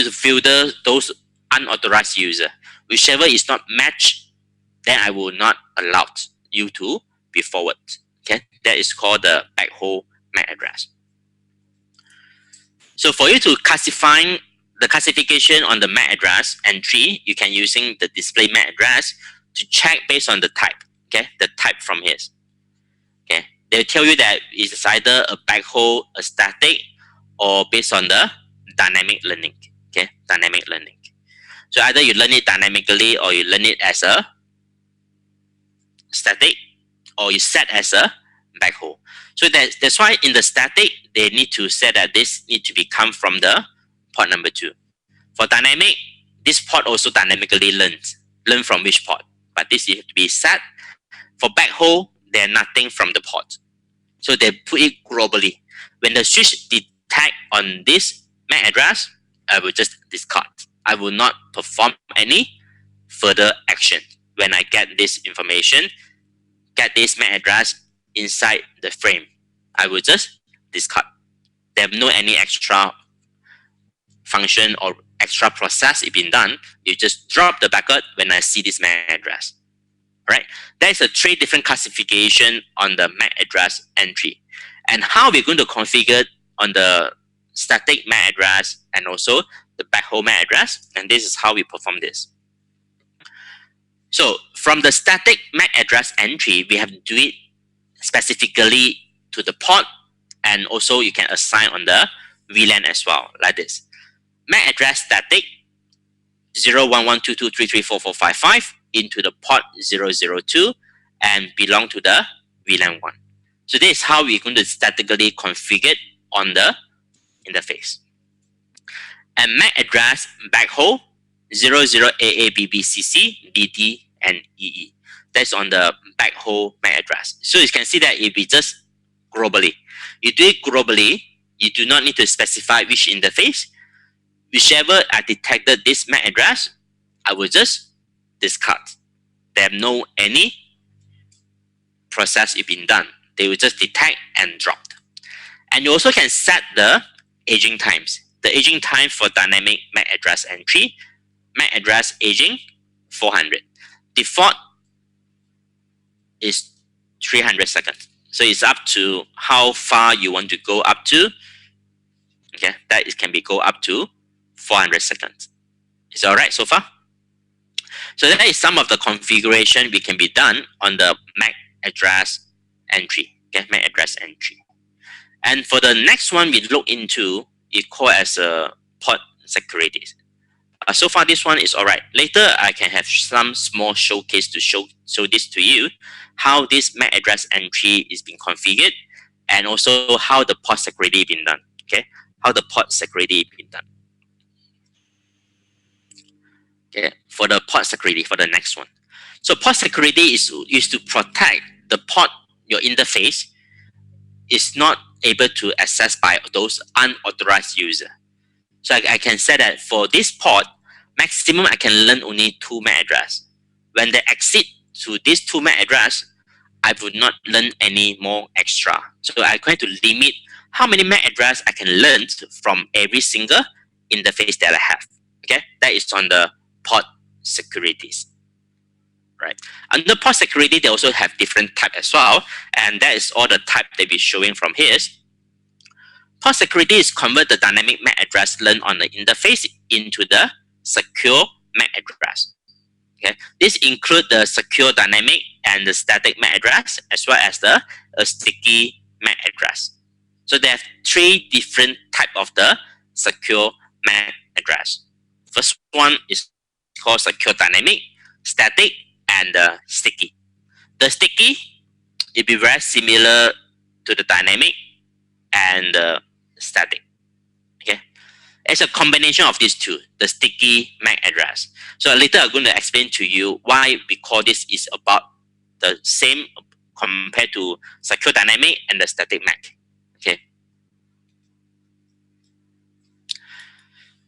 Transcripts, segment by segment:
to filter those unauthorized user. Whichever is not matched, then I will not allow you to be forward. Okay, that is called the backhaul MAC address. So for you to classify the classification on the MAC address entry, you can using the display MAC address to check based on the type. Okay, the type from here. Okay, they'll tell you that it's either a backhaul, a static, or based on the dynamic learning. Okay, dynamic learning. So either you learn it dynamically or you learn it as a static, or you set as a backhaul. So that's why in the static, they need to set that this need to be come from the port number 2. For dynamic, this port also dynamically learn from which port, but this is to be set. For backhaul, they're nothing from the port. So they put it globally. When the switch detect on this MAC address, I will just discard. I will not perform any further action. When I get this information, get this MAC address inside the frame, I will just discard. There have no any extra function or extra process is being done. You just drop the bucket when I see this MAC address. Right? There is a 3 different classification on the MAC address entry, and how we're going to configure on the static MAC address and also the backhaul MAC address, and this is how we perform this. So from the static MAC address entry, we have to do it specifically to the port, and also you can assign on the VLAN as well, like this. MAC address static 01122334455 into the port 002 and belong to the VLAN 1. So this is how we're going to statically configure on the interface. And MAC address backhaul 00AABBCC, DD, and EE. That's on the backhaul MAC address. So you can see that it be just globally. You do it globally, you do not need to specify which interface. Whichever I detected this MAC address, I will just discard. They have no any process is being done. They will just detect and drop. And you also can set the aging times. The aging time for dynamic MAC address entry, MAC address aging 400. Default is 300 seconds. So it's up to how far you want to go up to. Okay, that it can be go up to 400 seconds. Is it alright so far? So that is some of the configuration we can be done on the MAC address entry. Okay, MAC address entry. And for the next one we look into, it called as a port security. So far this one is alright. Later I can have some small showcase to show this to you, how this MAC address entry is being configured, and also how the port security is being done. Okay, how the port security is being done. Okay, for the port security, for the next one. So port security is used to protect the port, your interface is not able to access by those unauthorized user. So I can say that for this port, maximum I can learn only 2 MAC address. When they exceed to this 2 MAC address, I would not learn any more extra. So I'm going to limit how many MAC address I can learn from every single interface that I have. Okay, that is on the port securities. Right. Under port security, they also have different type as well, and that is all the type they be showing from here. Port security is convert the dynamic MAC address learned on the interface into the secure MAC address. Okay, this include the secure dynamic and the static MAC address, as well as the sticky MAC address. So they have 3 different type of the secure MAC address. First one is called secure dynamic, static, and sticky. The sticky, it be very similar to the dynamic and static. Okay, it's a combination of these 2, the sticky MAC address. So later I'm going to explain to you why we call this is about the same compared to secure dynamic and the static MAC. Okay.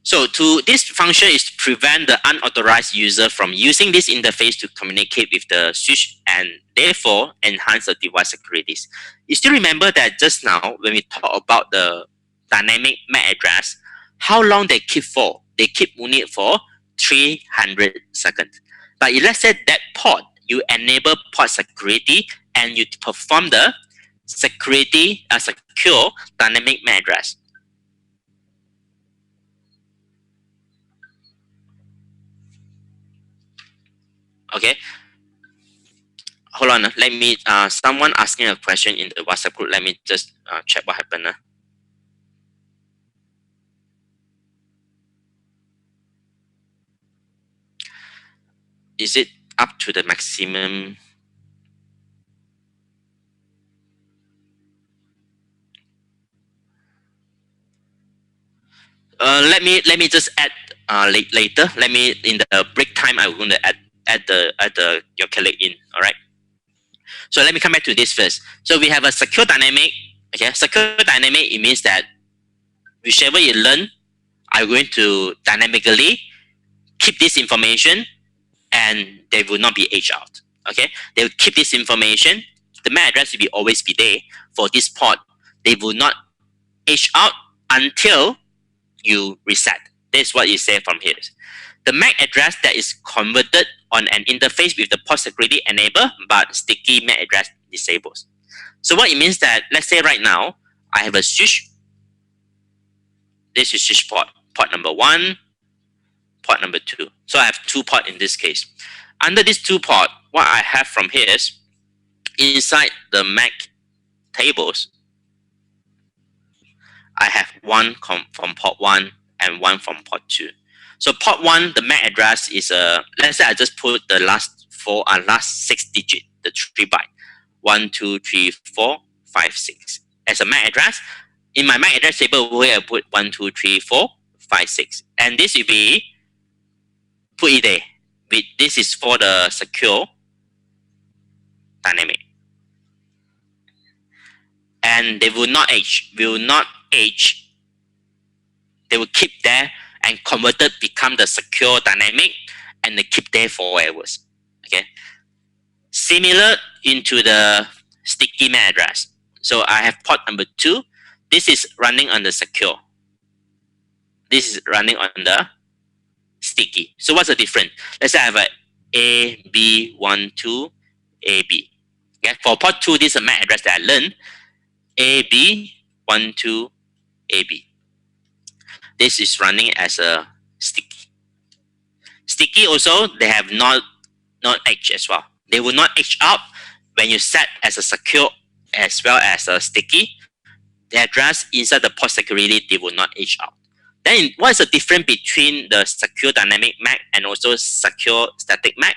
So this function is to prevent the unauthorized user from using this interface to communicate with the switch and therefore enhance the device securities. You still remember that just now when we talk about the dynamic MAC address, how long they keep for? they keep moving it for 300 seconds. But if let's say that port, you enable port security and you perform the secure dynamic MAC address. Okay, hold on. Let me. Someone asking a question in the WhatsApp group. Let me just check what happened. Is it up to the maximum? Let me just add later. Let me in the break time. I'm going to add the your colleague in. All right. So let me come back to this first. So we have a secure dynamic. Okay, secure dynamic. It means that whichever you learn, I'm going to dynamically keep this information, and they will not be aged out. Okay, they will keep this information. The MAC address will always be there for this port. They will not age out until you reset. This is what you say from here. The MAC address that is converted on an interface with the port security enabled, but sticky MAC address disables. So what it means that, let's say right now, I have a switch. This is switch port number 1, port number 2. So I have 2 ports in this case. Under these 2 ports, what I have from here is, inside the MAC tables, I have one from port 1 and one from port 2. So port 1, the MAC address is let's say I just put the last 6 digit, the 3 byte, 1, 2, 3, 4, 5, 6 as a MAC address. In my MAC address table over here, I put 1, 2, 3, 4, 5, 6, and this will be put it there. This is for the secure dynamic, and they will not age. They will keep there and converted become the secure dynamic, and they keep there forever. Okay. Similar into the sticky MAC address. So I have port number 2. This is running on the secure. This is running on the sticky. So what's the difference? Let's say I have a AB12 AB. Okay. For port 2, this is a MAC address that I learned. AB12 AB. This is running as a sticky. Sticky also, they have not edge as well. They will not edge out when you set as a secure as well as a sticky. The address inside the port security, they will not edge out. Then what is the difference between the secure dynamic MAC and also secure static MAC?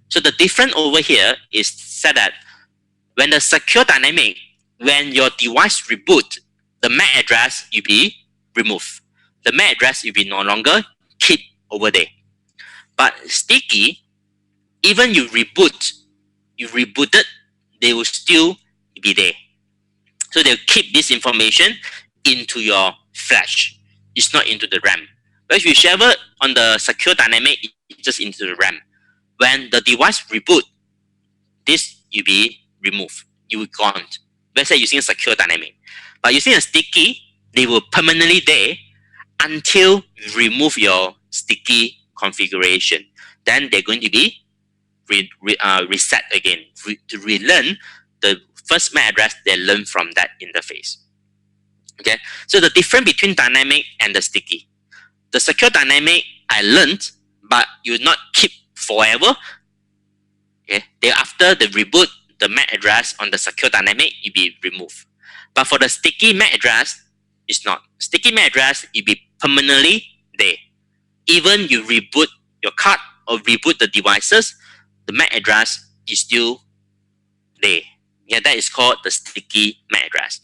So the difference over here is said that when the secure dynamic, when your device reboot, the MAC address will be removed. The MAC address will be no longer keep over there. But sticky, even you rebooted, they will still be there. So they'll keep this information into your flash. It's not into the RAM. But if you share on the secure dynamic, it's just into the RAM. When the device reboot, this will be removed. You will gone. Let's say using a secure dynamic. But using a sticky, they will permanently there until you remove your sticky configuration. Then they're going to be reset again to relearn the first MAC address they learned from that interface. Okay, so the difference between dynamic and the sticky. The secure dynamic I learned, but you not keep forever. Okay, thereafter the reboot, the MAC address on the secure dynamic will be removed. But for the sticky MAC address, it's not. Sticky MAC address will be permanently there. Even you reboot your card or reboot the devices, the MAC address is still there. Yeah, that is called the sticky MAC address.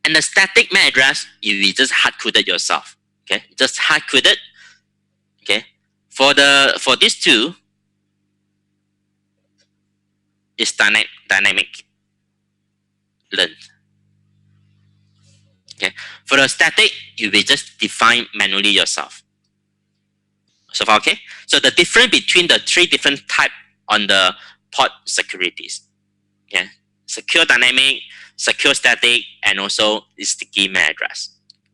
And the static MAC address, you will just hard-coded yourself. Okay, just hard-coded. Okay, for these two, is dynamic learn. Okay, for the static, you will just define manually yourself. So far, okay. So the difference between the 3 different type on the port securities. Okay, secure dynamic, secure static, and also the sticky MAC address.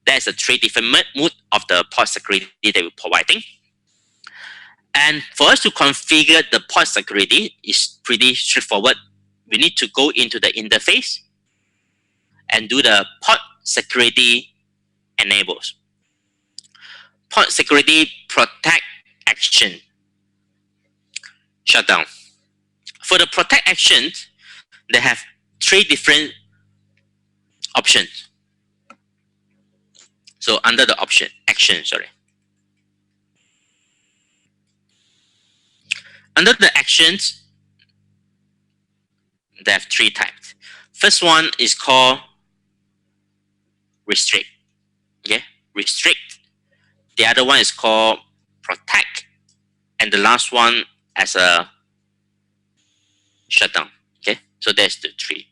There's a three different mode of the port security that we're providing. And for us to configure the port security is pretty straightforward. We need to go into the interface and do the port security enables. Port security protect action shutdown. For the protect actions, they have three different options. So under the option action, under the actions, they have three types. First one is called restrict. Okay, restrict. The other one is called protect, and the last one as a shutdown. Okay, so there's the three.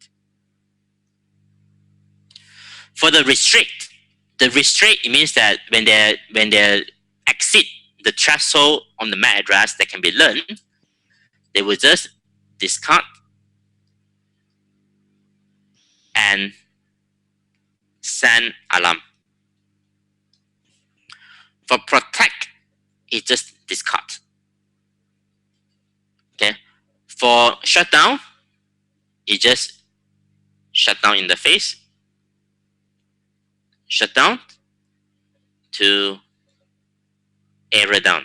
For the restrict it means that when they exceed the threshold on the MAC address that can be learned, they will just discard and send alarm. For protect, it just discard. Okay. For shutdown, it just shut down interface, shut down to error down.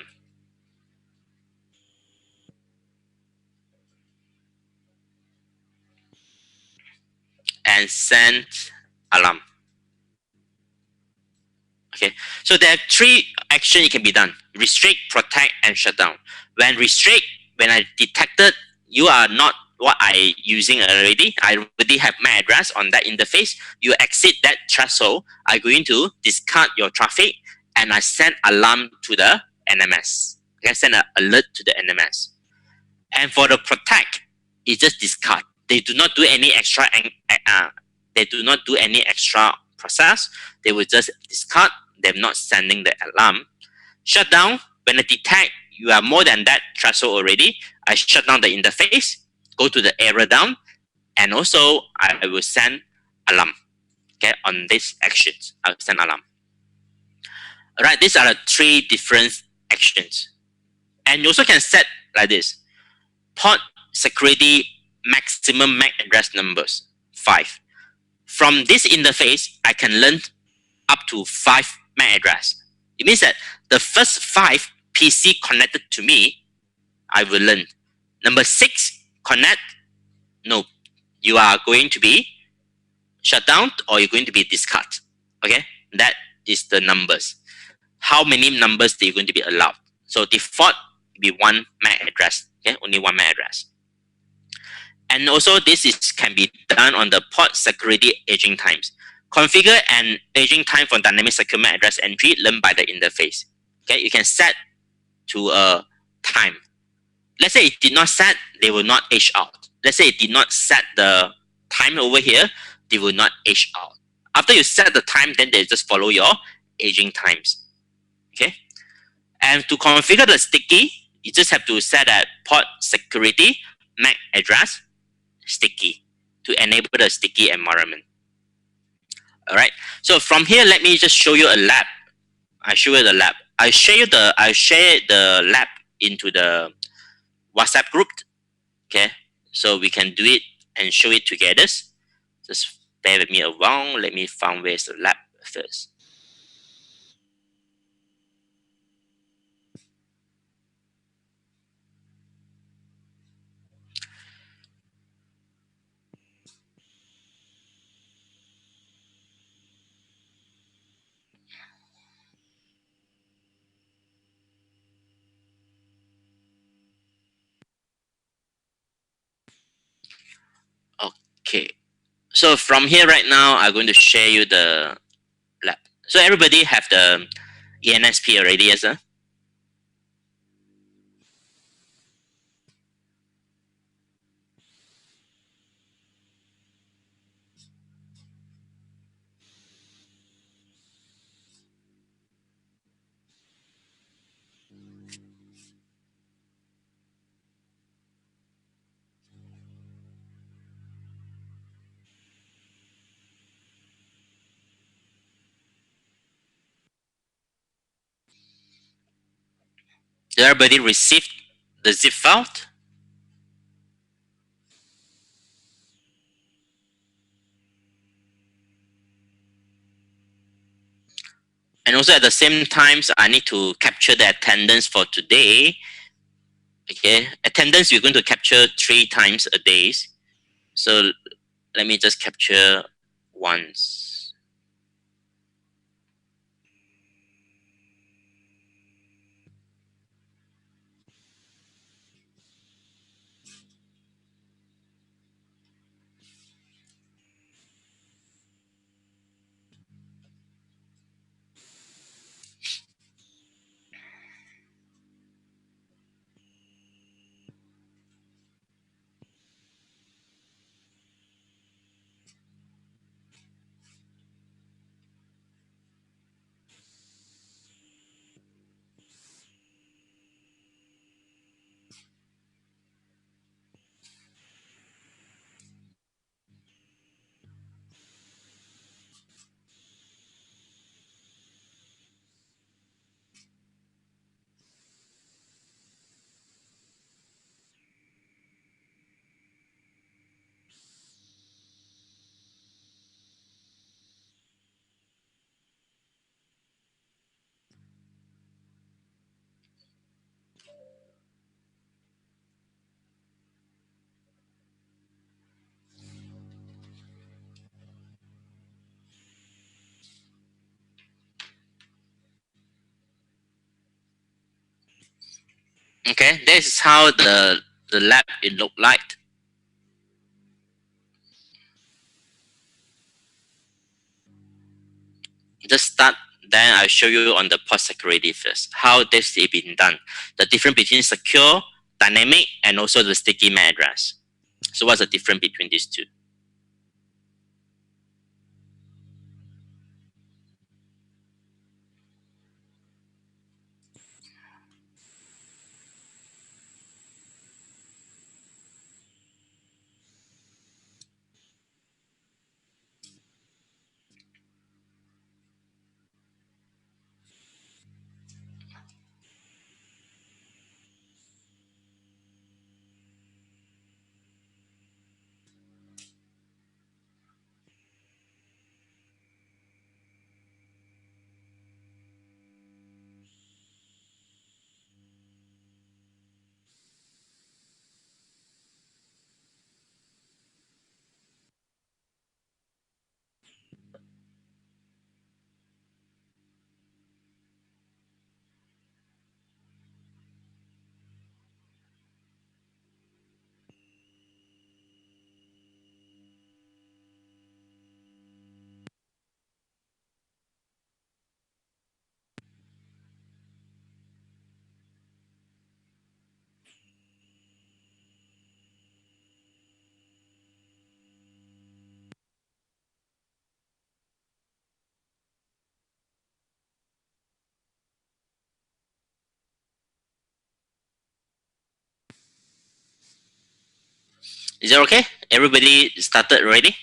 And send alarm. Okay, so there are three actions it can be done: restrict, protect, and shut down. When restrict, when I detected you are not what I using already, I already have my address on that interface, you exceed that threshold, I'm going to discard your traffic and I send alarm to the NMS. Okay, send an alert to the NMS. And for the protect, it just discard. They do not do any extra they do not do any extra process. They will just discard. They're not sending the alarm. Shut down. When I detect you are more than that threshold already, I shut down the interface, go to the error down, and also I will send alarm. Okay, on these actions, I will send alarm. Alright, these are the three different actions. And you also can set like this: port security maximum MAC address numbers 5. From this interface, I can learn up to 5 MAC address. It means that the first 5 PC connected to me, I will learn. Number 6 connect, no, you are going to be shut down or you're going to be discarded. Okay, that is the numbers. How many numbers are going to be allowed? So default will be 1 MAC address. Okay, only 1 MAC address. And also this can be done on the port security aging times. Configure an aging time for dynamic secure MAC address entry learned by the interface. Okay, you can set to a time. Let's say it did not set, they will not age out. Let's say it did not set the time over here, they will not age out. After you set the time, then they just follow your aging times. Okay, and to configure the sticky, you just have to set a port security MAC address sticky to enable the sticky environment. All right. So from here, let me just show you a lab. I show you the lab. I share the lab into the WhatsApp group. Okay. So we can do it and show it together. Just bear with me a while. Let me find where's the lab first. Okay. So from here right now, I'm going to share you the lab. So everybody have the ENSP already, yes sir? Did everybody receive the zip file? And also at the same time, I need to capture the attendance for today. Okay, attendance we're going to capture 3 times a day. So let me just capture once. Okay, this is how the lab it look like. Just start, then I'll show you on the port security first. How this is being done. The difference between secure, dynamic, and also the sticky MAC address. So what's the difference between these two? Is that okay? Everybody started already?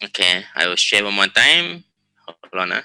Okay, I will share one more time. Hold on.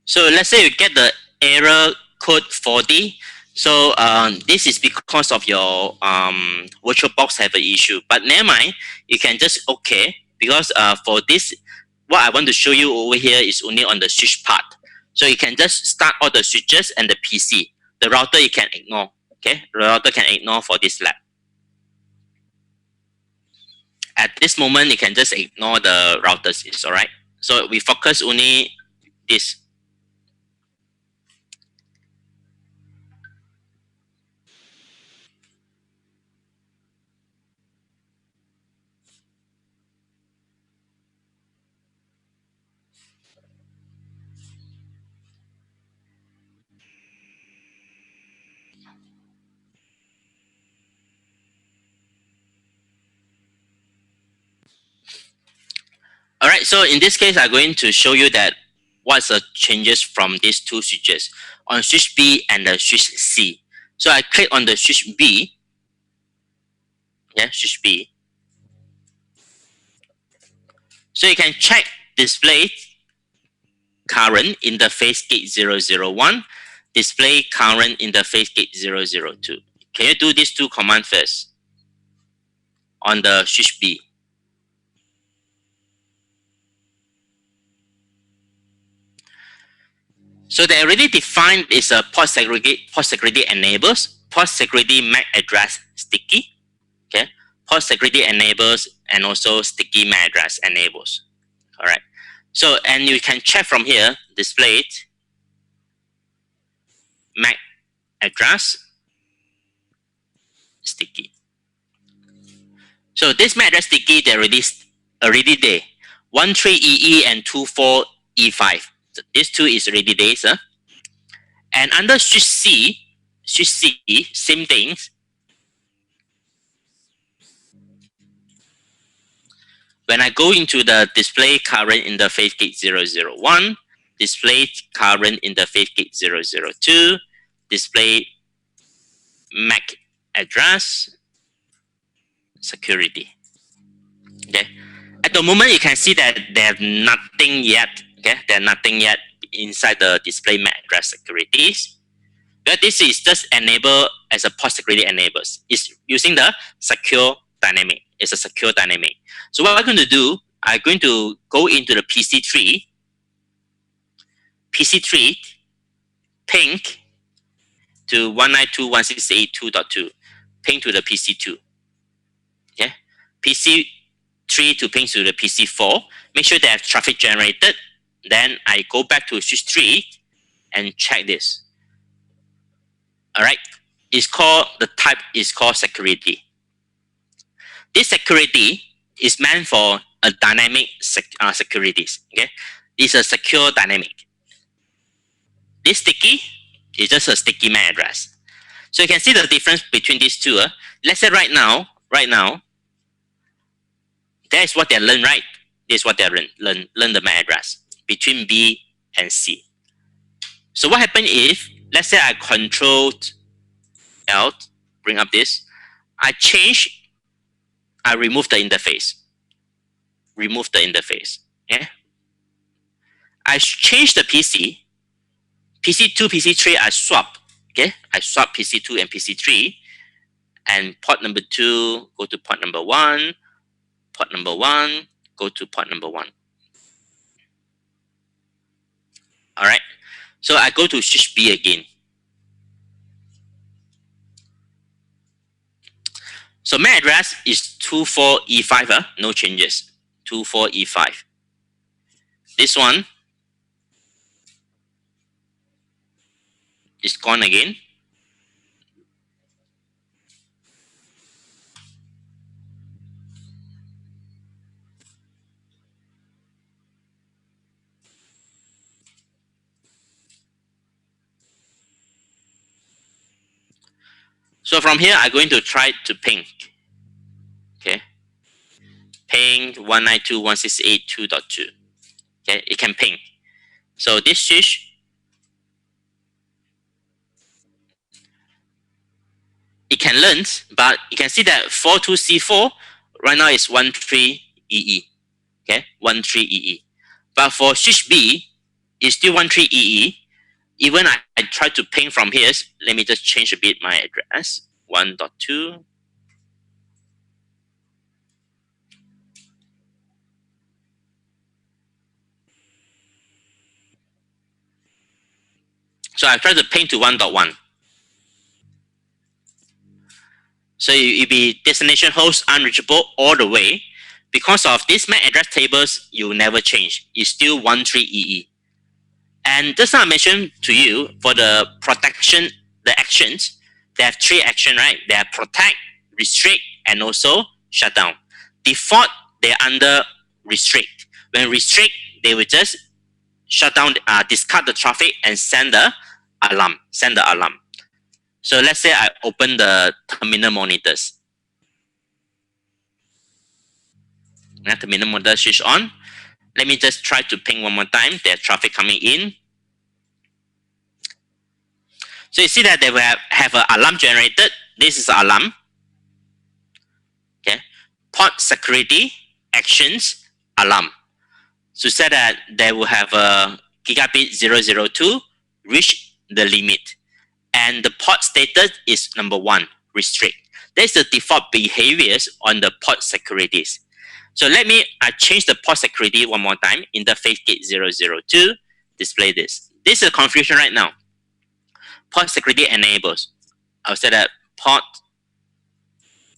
So let's say you get the error code 40. So this is because of your VirtualBox have an issue. But never mind, you can just okay, because for this, what I want to show you over here is only on the switch part. So you can just start all the switches and the PC. The router you can ignore. Okay, the router can ignore for this lab. At this moment, you can just ignore the routers. It's all right. So we focus only this. All right. So in this case, I'm going to show you that what's the changes from these two switches on switch B and the switch C. So I click on the switch B. Yeah, switch B. So you can check display current interface gate 001, display current interface gate 002. Can you do these two commands first on the switch B? So they already defined is a port security enables, port security MAC address sticky, okay, port security enables, and also sticky MAC address enables. All right. So and you can check from here, displayed MAC address sticky. So this MAC address sticky they already there. 13EE and 24E5. So these two is already there, sir. And under switch C, same things. When I go into the display current interface gate 001, display current interface gate 002, display MAC address security. Okay. At the moment, you can see that there's nothing yet. Okay, there's nothing yet inside the display MAC address securities. But this is just enable as a port security enables. It's using the secure dynamic. It's a secure dynamic. So what I'm going to do, I'm going to go into the PC3, ping to 192.168.2.2, ping to the PC2. Okay, PC3 to ping to the PC4. Make sure they have traffic generated. Then I go back to switch 3 and check this. All right, it's called, the type is called security. This security is meant for a dynamic securities. Okay, it's a secure dynamic. This sticky is just a sticky MAC address. So you can see the difference between these two. Let's say right now, that is what they learn, right? This is what they learn the MAC address between B and C. So what happened if, let's say I controlled Alt, bring up this, I remove the interface. Yeah. I change the PC. PC2, PC3, I swap. Okay. I swap PC2 and PC3. And port number 2, go to port number 1. Port number 1, go to port number 1. All right. So I go to switch B again. So MAC address is 24E5, no changes. 24E5. This one is gone again. So from here, I'm going to try to ping. Okay. Ping 192.168.2.2. Okay, it can ping. So this switch, it can learn, but you can see that 42C4 right now is 13EE. Okay, 13EE. But for switch B, it's still 13EE. Even I try to ping from here. Let me just change a bit my address. 1.2. So I try to ping to 1.1. So it will be destination host unreachable all the way. because of this MAC address tables, you never change. It's still 13EE. And just now I mentioned to you for the protection, the actions, they have three actions, right? They have protect, restrict, and also shut down. Default, they're under restrict. When restrict, they will just shut down, discard the traffic and send the alarm. So let's say I open the terminal monitors. Now terminal monitor switch on. Let me just try to ping one more time. There's traffic coming in. So you see that they will have an alarm generated. This is an alarm. Okay. Port security actions alarm. So say that they will have a gigabit 002 reach the limit. And the port status is number 1, restrict. That's the default behaviors on the port securities. So let me change the port security one more time. Interface gate 002. Display this. This is the configuration right now. Port security enables. I'll say that port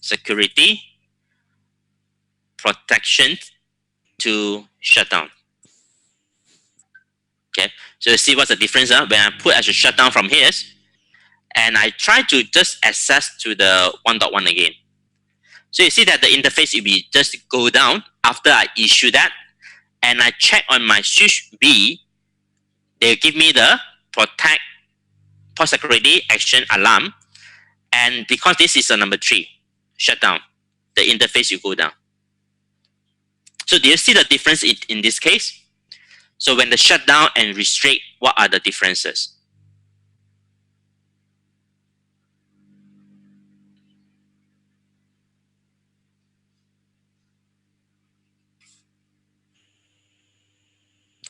security protection to shutdown. Okay, so you see what's the difference when I put as a shutdown from here, and I try to just access to the 1.1 again. So you see that the interface will be just go down after I issue that, and I check on my switch B. They give me the protect port security action alarm, and because this is a number 3 shutdown, the interface will go down. So do you see the difference in this case? So when the shutdown and restrict, what are the differences?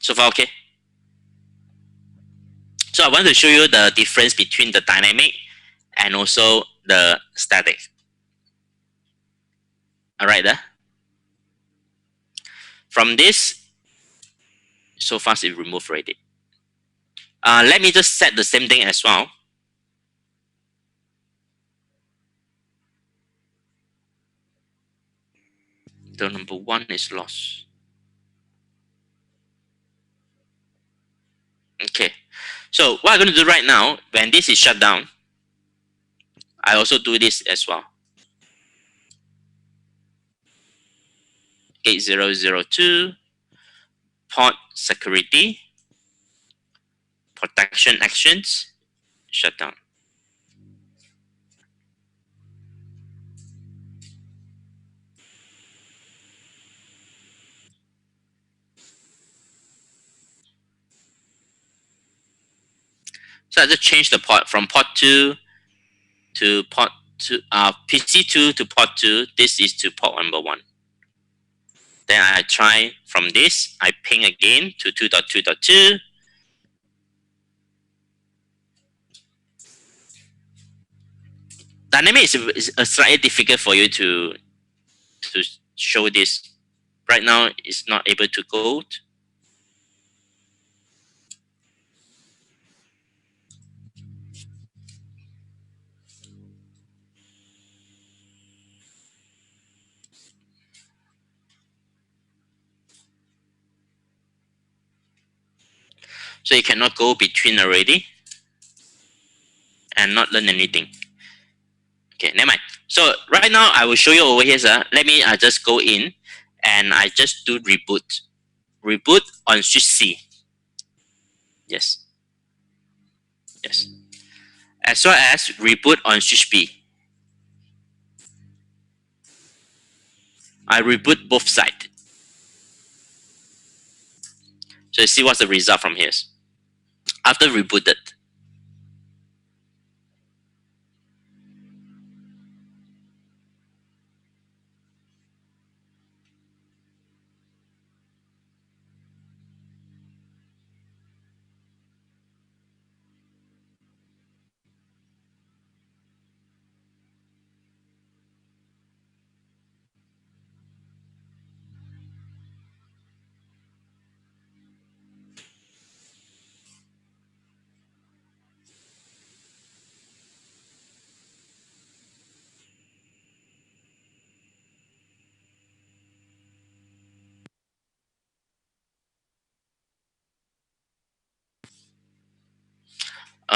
So far, okay? So I want to show you the difference between the dynamic and also the static. All right, there. From this, so far it's removed already. Let me just set the same thing as well. The number 1 is lost. Okay. So what I'm going to do right now, when this is shut down, I also do this as well. Gate 002, port security, protection actions, shut down. So I just change the port from port 2 to port 2, PC2 to port 2. This is to port number 1. Then I try from this, I ping again to 2.2.2. Dynamic is slightly difficult for you to show this. Right now, it's not able to go. So you cannot go between already and not learn anything. Okay, never mind. So right now I will show you over here, sir. Let me just go in and I just do reboot. Reboot on switch C. Yes. Yes. As well as reboot on switch B. I reboot both sides. So you see what's the result from here. After rebooted.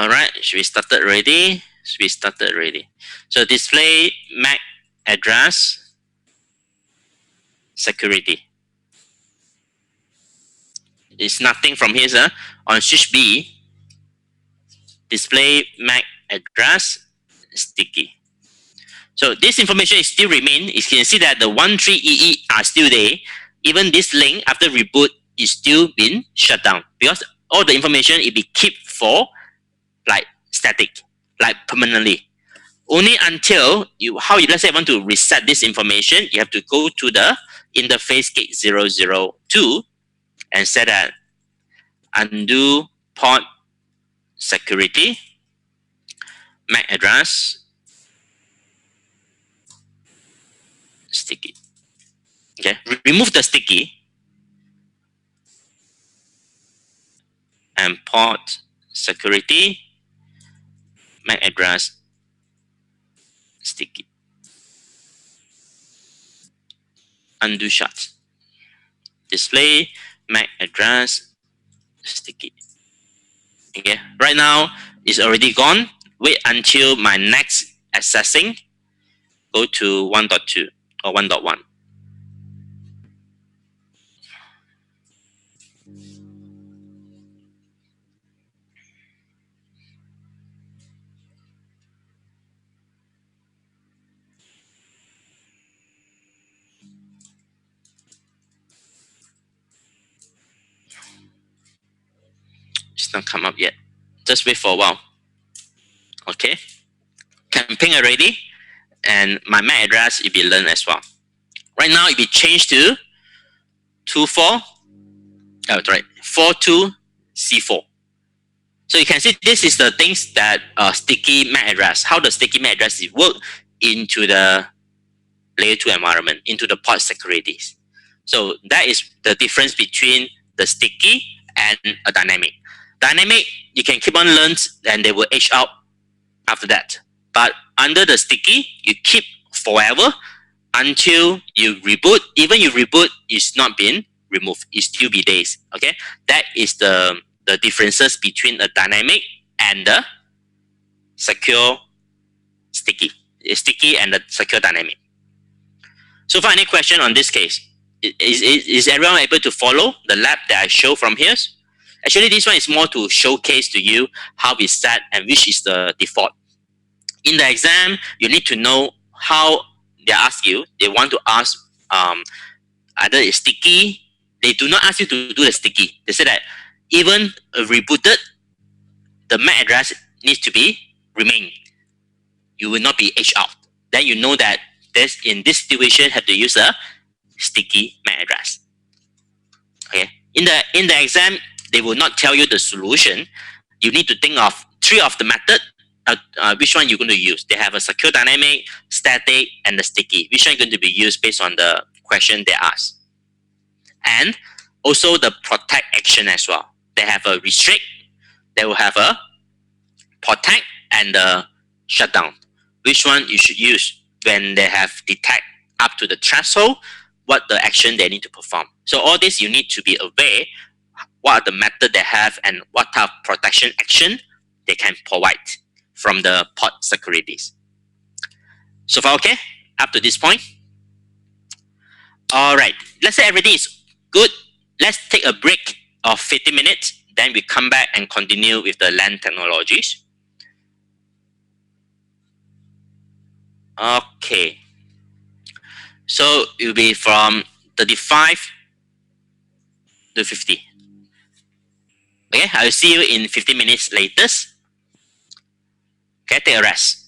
All right, should we started already? Should we started already? So display MAC address security. It's nothing from here, sir. On switch B, display MAC address sticky. So this information is still remain. You can see that the 13EE are still there. Even this link after reboot is still been shut down because all the information it be kept for like static, like permanently. Only until let's say you want to reset this information, you have to go to the interface gate 002 and set that undo port security MAC address sticky. Okay, remove the sticky and port security MAC address sticky. Undo shut. Display MAC address sticky. Okay, right now it's already gone. Wait until my next accessing. Go to 1.2 or 1.1. It's not come up yet. Just wait for a while. Okay. Camping already, and my MAC address will be learned as well. Right now it will change to 24. Oh, right, 42C4. So you can see this is the things that sticky MAC address. How the sticky MAC address is work into the layer 2 environment, into the port securities. So that is the difference between the sticky and a dynamic. Dynamic, you can keep on learn and they will age out after that. But under the sticky, you keep forever until you reboot. Even you reboot, it's not been removed. It still be days. Okay, that is the differences between the dynamic and the secure sticky. Sticky and the secure dynamic. So for any question on this case, is everyone able to follow the lab that I show from here? Actually, this one is more to showcase to you how we set and which is the default. In the exam, you need to know how they ask you. They want to ask either it's sticky. They do not ask you to do the sticky. They say that even rebooted, the MAC address needs to be remain. You will not be edged out. Then you know that in this situation have to use a sticky MAC address. Okay. In the exam, they will not tell you the solution. You need to think of three of the method. Which one you're going to use? They have a secure dynamic, static, and the sticky. Which one is going to be used based on the question they ask? And also the protect action as well. They have a restrict. They will have a protect and the shutdown. Which one you should use when they have detect up to the threshold? What the action they need to perform. So all this you need to be aware what are the method they have and what type of protection action they can provide from the port securities. So far okay? Up to this point? Alright, let's say everything is good. Let's take a break of 15 minutes. Then we come back and continue with the LAN technologies. Okay. So it will be from 35 to 50. Okay, I'll see you in 15 minutes latest. Okay, take a rest.